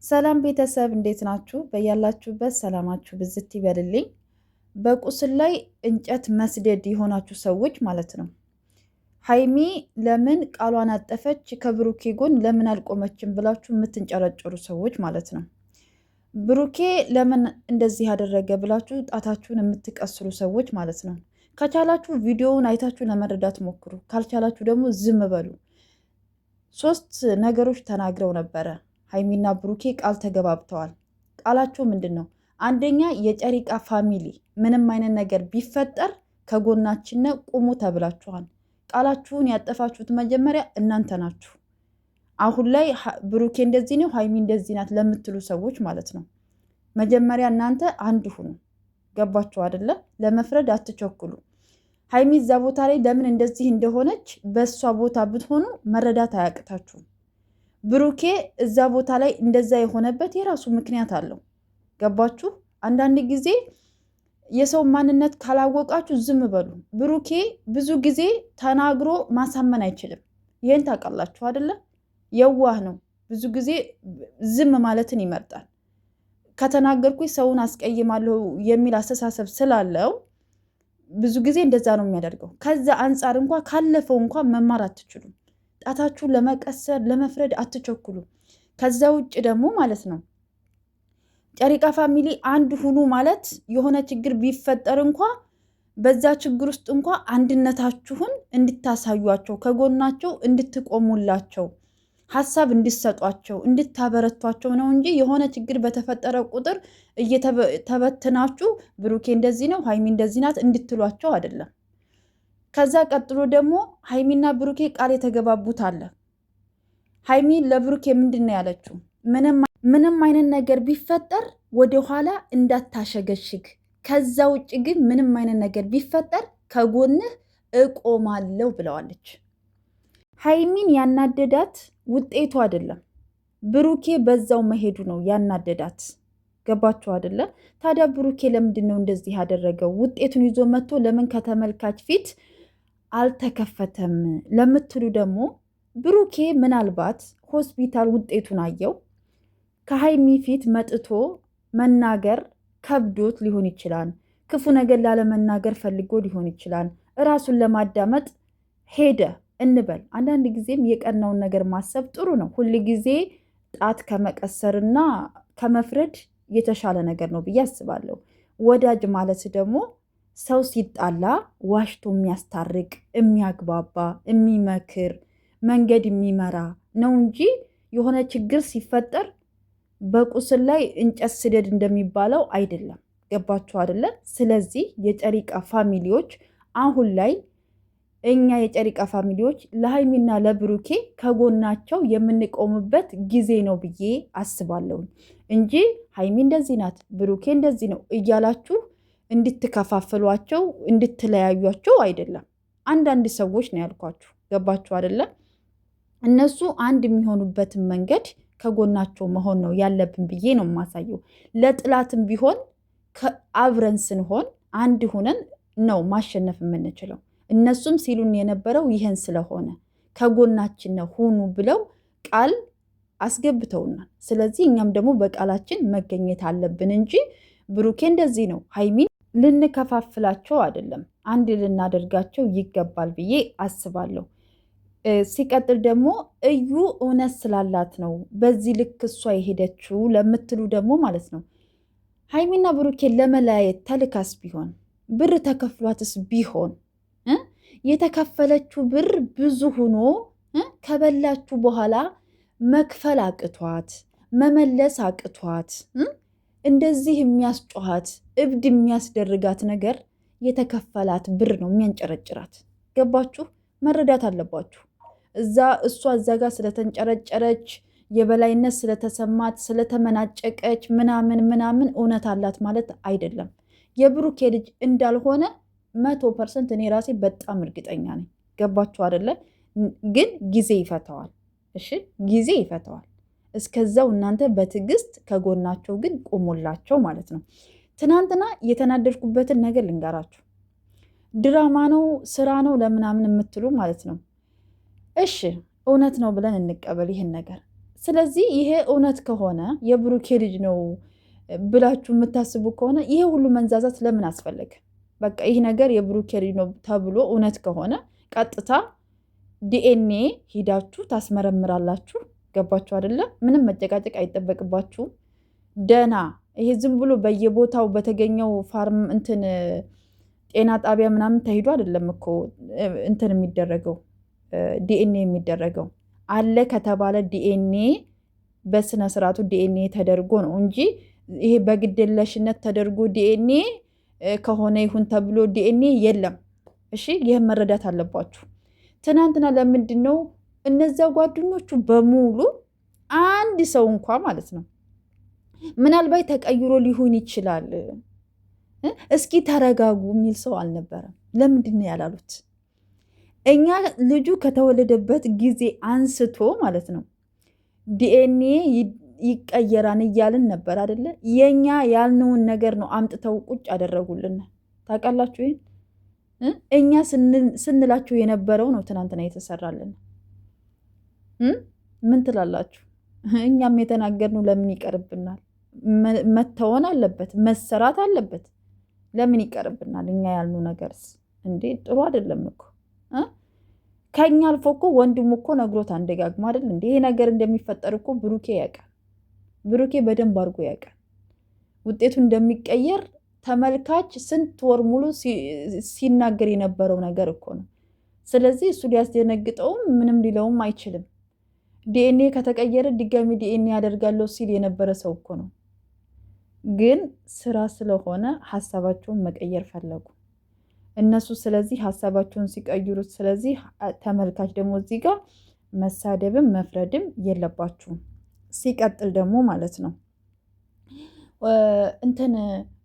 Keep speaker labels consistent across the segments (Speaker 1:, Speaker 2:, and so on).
Speaker 1: ሰላም ቤተሰብ እንዴት ናችሁ? በያላችሁበት ሰላማችሁ ብዝት ይበልልኝ። በቁስል ላይ እንጨት መስደድ የሆናችሁ ሰዎች ማለት ነው። ሀይሚ ለምን ቃሏን አጠፈች፣ ከብሩኬ ጎን ለምን አልቆመችም ብላችሁ የምትንጨረጨሩ ሰዎች ማለት ነው። ብሩኬ ለምን እንደዚህ ያደረገ ብላችሁ ጣታችሁን የምትቀስሩ ሰዎች ማለት ነው። ከቻላችሁ ቪዲዮውን አይታችሁ ለመረዳት ሞክሩ፣ ካልቻላችሁ ደግሞ ዝም በሉ። 3 ነገሮች ተናግረው ነበረ። ሀይሚና ብሩኬ ቃል ተገባብተዋል። ቃላቸው ምንድን ነው? አንደኛ የጨሪቃ ፋሚሊ ምንም አይነት ነገር ቢፈጠር ከጎናችን ቁሙ ተብላችኋል። ቃላችሁን ያጠፋችሁት መጀመሪያ እናንተ ናችሁ። አሁን ላይ ብሩኬ እንደዚህ ነው ሀይሚ እንደዚህ ናት ለምትሉ ሰዎች ማለት ነው፣ መጀመሪያ እናንተ አንድ ሁኑ። ገባችሁ አይደለ? ለመፍረድ አትቸኩሉ። ሀይሚ እዛ ቦታ ላይ ለምን እንደዚህ እንደሆነች በእሷ ቦታ ብትሆኑ መረዳት አያቅታችሁም። ብሩኬ እዛ ቦታ ላይ እንደዛ የሆነበት የራሱ ምክንያት አለው። ገባችሁ? አንዳንድ ጊዜ የሰው ማንነት ካላወቃችሁ ዝም በሉ። ብሩኬ ብዙ ጊዜ ተናግሮ ማሳመን አይችልም። ይህን ታውቃላችሁ አይደለ? የዋህ ነው። ብዙ ጊዜ ዝም ማለትን ይመርጣል። ከተናገርኩኝ ሰውን አስቀይማለሁ የሚል አስተሳሰብ ስላለው ብዙ ጊዜ እንደዛ ነው የሚያደርገው። ከዛ አንጻር እንኳ ካለፈው እንኳ መማር አትችሉም። ጣታችሁን ለመቀሰር ለመፍረድ አትቸኩሉ። ከዛ ውጭ ደግሞ ማለት ነው ጨሪቃ ፋሚሊ አንድ ሁኑ ማለት የሆነ ችግር ቢፈጠር እንኳ በዛ ችግር ውስጥ እንኳ አንድነታችሁን እንድታሳዩቸው፣ ከጎናቸው እንድትቆሙላቸው፣ ሀሳብ እንድሰጧቸው፣ እንድታበረቷቸው ነው እንጂ የሆነ ችግር በተፈጠረ ቁጥር እየተበትናችሁ ብሩኬ እንደዚህ ነው ሀይሚ እንደዚህ ናት እንድትሏቸው አይደለም። ከዛ ቀጥሎ ደግሞ ሀይሚና ብሩኬ ቃል የተገባቡት አለ። ሀይሚ ለብሩኬ ምንድን ነው ያለችው? ምንም አይነት ነገር ቢፈጠር ወደኋላ እንዳታሸገሽግ፣ ከዛ ውጭ ግን ምንም አይነት ነገር ቢፈጠር ከጎንህ እቆማለሁ ብለዋለች። ሀይሚን ያናደዳት ውጤቱ አይደለም፣ ብሩኬ በዛው መሄዱ ነው ያናደዳት። ገባችሁ አይደለ? ታዲያ ብሩኬ ለምንድን ነው እንደዚህ ያደረገው? ውጤቱን ይዞ መጥቶ ለምን ከተመልካች ፊት አልተከፈተም ለምትሉ ደግሞ ብሩኬ ምናልባት ሆስፒታል ውጤቱን አየው፣ ከሀይሚ ፊት መጥቶ መናገር ከብዶት ሊሆን ይችላል። ክፉ ነገር ላለመናገር ፈልጎ ሊሆን ይችላል። እራሱን ለማዳመጥ ሄደ እንበል። አንዳንድ ጊዜም የቀናውን ነገር ማሰብ ጥሩ ነው። ሁል ጊዜ ጣት ከመቀሰርና ከመፍረድ የተሻለ ነገር ነው ብዬ አስባለሁ። ወዳጅ ማለት ደግሞ ሰው ሲጣላ ዋሽቶ የሚያስታርቅ፣ የሚያግባባ፣ የሚመክር፣ መንገድ የሚመራ ነው እንጂ የሆነ ችግር ሲፈጠር በቁስል ላይ እንጨት ስደድ እንደሚባለው አይደለም። ገባችሁ አይደለ? ስለዚህ የጨሪቃ ፋሚሊዎች አሁን ላይ እኛ የጨሪቃ ፋሚሊዎች ለሀይሚና ለብሩኬ ከጎናቸው የምንቆምበት ጊዜ ነው ብዬ አስባለሁ እንጂ ሀይሚ እንደዚህ ናት ብሩኬ እንደዚህ ነው እያላችሁ እንድትከፋፍሏቸው እንድትለያዩቸው አይደለም። አንዳንድ ሰዎች ነው ያልኳችሁ። ገባችሁ አይደለም? እነሱ አንድ የሚሆኑበትን መንገድ ከጎናቸው መሆን ነው ያለብን ብዬ ነው የማሳየው። ለጥላትም ቢሆን አብረን ስንሆን አንድ ሁነን ነው ማሸነፍ የምንችለው። እነሱም ሲሉን የነበረው ይህን ስለሆነ ከጎናችን ነው ሁኑ ብለው ቃል አስገብተውናል። ስለዚህ እኛም ደግሞ በቃላችን መገኘት አለብን እንጂ ብሩኬ እንደዚህ ነው ሀይሚን ልንከፋፍላቸው አይደለም፣ አንድ ልናደርጋቸው ይገባል ብዬ አስባለሁ። ሲቀጥል ደግሞ እዩ እውነት ስላላት ነው በዚህ ልክ እሷ የሄደችው ለምትሉ ደግሞ ማለት ነው ሀይሚና ብሩኬን ለመለያየት ተልካስ ቢሆን ብር ተከፍሏትስ ቢሆን የተከፈለችው ብር ብዙ ሆኖ ከበላችሁ በኋላ መክፈል አቅቷት መመለስ አቅቷት እንደዚህ የሚያስጮኋት እብድ የሚያስደርጋት ነገር የተከፈላት ብር ነው የሚያንጨረጭራት። ገባችሁ? መረዳት አለባችሁ። እሷ እዛ ጋር ስለተንጨረጨረች የበላይነት ስለተሰማት ስለተመናጨቀች ምናምን እውነት አላት ማለት አይደለም። የብሩኬ ልጅ እንዳልሆነ 100% እኔ ራሴ በጣም እርግጠኛ ነኝ። ገባችሁ አይደለ? ግን ጊዜ ይፈተዋል። እሺ፣ ጊዜ ይፈተዋል። እስከዛው እናንተ በትዕግስት ከጎናቸው ግን ቁሙላቸው ማለት ነው። ትናንትና የተናደድኩበትን ነገር ልንገራችሁ። ድራማ ነው ስራ ነው ለምናምን የምትሉ ማለት ነው። እሺ እውነት ነው ብለን እንቀበል ይህን ነገር። ስለዚህ ይሄ እውነት ከሆነ የብሩኬ ልጅ ነው ብላችሁ የምታስቡ ከሆነ ይሄ ሁሉ መንዛዛት ለምን አስፈለገ? በቃ ይህ ነገር የብሩኬ ልጅ ነው ተብሎ እውነት ከሆነ ቀጥታ ዲኤንኤ ሂዳችሁ ታስመረምራላችሁ። ገባችሁ አይደለም? ምንም መጨቃጨቅ አይጠበቅባችሁም። ደና ይሄ ዝም ብሎ በየቦታው በተገኘው ፋርም እንትን ጤና ጣቢያ ምናምን ተሂዶ አይደለም እኮ እንትን የሚደረገው ዲኤንኤ የሚደረገው አለ ከተባለ ዲኤንኤ በስነ ስርዓቱ ዲኤንኤ ተደርጎ ነው እንጂ ይሄ በግድየለሽነት ተደርጎ ዲኤንኤ ከሆነ ይሁን ተብሎ ዲኤንኤ የለም። እሺ ይህን መረዳት አለባችሁ። ትናንትና ለምንድን ነው እነዚያ ጓደኞቹ በሙሉ አንድ ሰው እንኳ ማለት ነው ምናልባት ተቀይሮ ሊሆን ይችላል እስኪ ተረጋጉ የሚል ሰው አልነበረም። ለምንድን ነው ያላሉት? እኛ ልጁ ከተወለደበት ጊዜ አንስቶ ማለት ነው ዲኤንኤ ይቀየራን እያልን ነበር አይደለ? የኛ ያልነውን ነገር ነው አምጥተው ቁጭ አደረጉልን። ታውቃላችሁ ይሄን እኛ ስንላችሁ የነበረው ነው ትናንትና የተሰራልን። ምን ትላላችሁ? እኛም የተናገርነው ለምን ይቀርብናል? መተወን አለበት፣ መሰራት አለበት። ለምን ይቀርብናል? እኛ ያልነው ነገርስ እንዴ ጥሩ አይደለም እኮ ከኛ አልፎ እኮ ወንድሙ እኮ ነግሮት አንደጋግሞ አይደል እንዴ ይሄ ነገር እንደሚፈጠር እኮ ብሩኬ ያውቃል። ብሩኬ በደንብ አድርጎ ያውቃል ውጤቱ እንደሚቀየር። ተመልካች ስንት ወር ሙሉ ሲናገር የነበረው ነገር እኮ ነው። ስለዚህ እሱ ሊያስደነግጠውም ምንም ሊለውም አይችልም። ዲኤንኤ ከተቀየረ ድጋሚ ዲኤንኤ ያደርጋለሁ ሲል የነበረ ሰው እኮ ነው። ግን ስራ ስለሆነ ሀሳባቸውን መቀየር ፈለጉ እነሱ። ስለዚህ ሀሳባቸውን ሲቀይሩት፣ ስለዚህ ተመልካች ደግሞ እዚህ ጋር መሳደብም መፍረድም የለባችሁም። ሲቀጥል ደግሞ ማለት ነው እንትን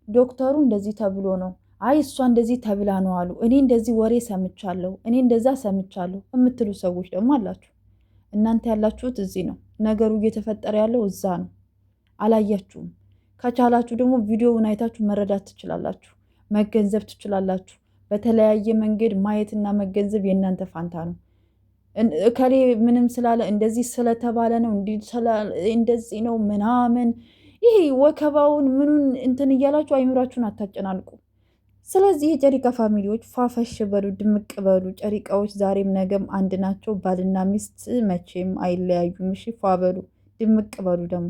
Speaker 1: ዶክተሩ እንደዚህ ተብሎ ነው፣ አይ እሷ እንደዚህ ተብላ ነው አሉ፣ እኔ እንደዚህ ወሬ ሰምቻለሁ፣ እኔ እንደዛ ሰምቻለሁ የምትሉ ሰዎች ደግሞ አላችሁ። እናንተ ያላችሁት እዚህ ነው፣ ነገሩ እየተፈጠረ ያለው እዛ ነው። አላያችሁም። ከቻላችሁ ደግሞ ቪዲዮውን አይታችሁ መረዳት ትችላላችሁ፣ መገንዘብ ትችላላችሁ። በተለያየ መንገድ ማየትና መገንዘብ የእናንተ ፋንታ ነው። እከሌ ምንም ስላለ እንደዚህ ስለተባለ ነው እንደዚህ ነው ምናምን፣ ይሄ ወከባውን ምኑን እንትን እያላችሁ አይምራችሁን አታጨናንቁ። ስለዚህ የጨሪቃ ፋሚሊዎች ፋፈሽ በሉ፣ ድምቅ በሉ። ጨሪቃዎች ዛሬም ነገም አንድ ናቸው። ባልና ሚስት መቼም አይለያዩም። እሺ ፋ በሉ፣ ድምቅ በሉ። ደግሞ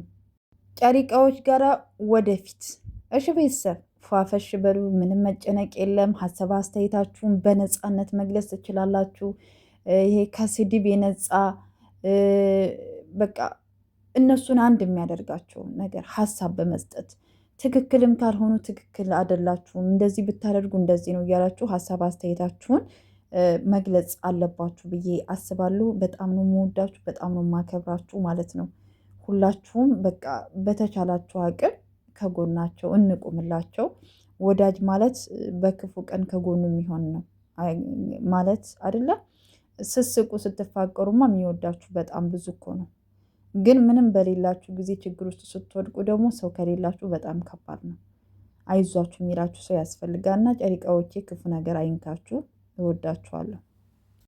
Speaker 1: ጨሪቃዎች ጋራ ወደፊት። እሺ ቤተሰብ ፋፈሽ በሉ። ምንም መጨነቅ የለም። ሀሳብ አስተያየታችሁን በነፃነት መግለጽ ትችላላችሁ። ይሄ ከስድብ የነፃ በቃ እነሱን አንድ የሚያደርጋቸው ነገር ሀሳብ በመስጠት ትክክልም ካልሆኑ ትክክል አይደላችሁም፣ እንደዚህ ብታደርጉ እንደዚህ ነው እያላችሁ ሀሳብ አስተያየታችሁን መግለጽ አለባችሁ ብዬ አስባለሁ። በጣም ነው የምወዳችሁ፣ በጣም ነው የማከብራችሁ ማለት ነው። ሁላችሁም በቃ በተቻላችሁ አቅም ከጎናቸው እንቁምላቸው። ወዳጅ ማለት በክፉ ቀን ከጎኑ የሚሆን ነው ማለት አይደለም። ስስቁ ስትፋቀሩማ የሚወዳችሁ በጣም ብዙ እኮ ነው። ግን ምንም በሌላችሁ ጊዜ ችግር ውስጥ ስትወድቁ ደግሞ ሰው ከሌላችሁ በጣም ከባድ ነው። አይዟችሁ የሚላችሁ ሰው ያስፈልጋልና ጨሪቃዎቼ ክፉ ነገር አይንካችሁ። እወዳችኋለሁ።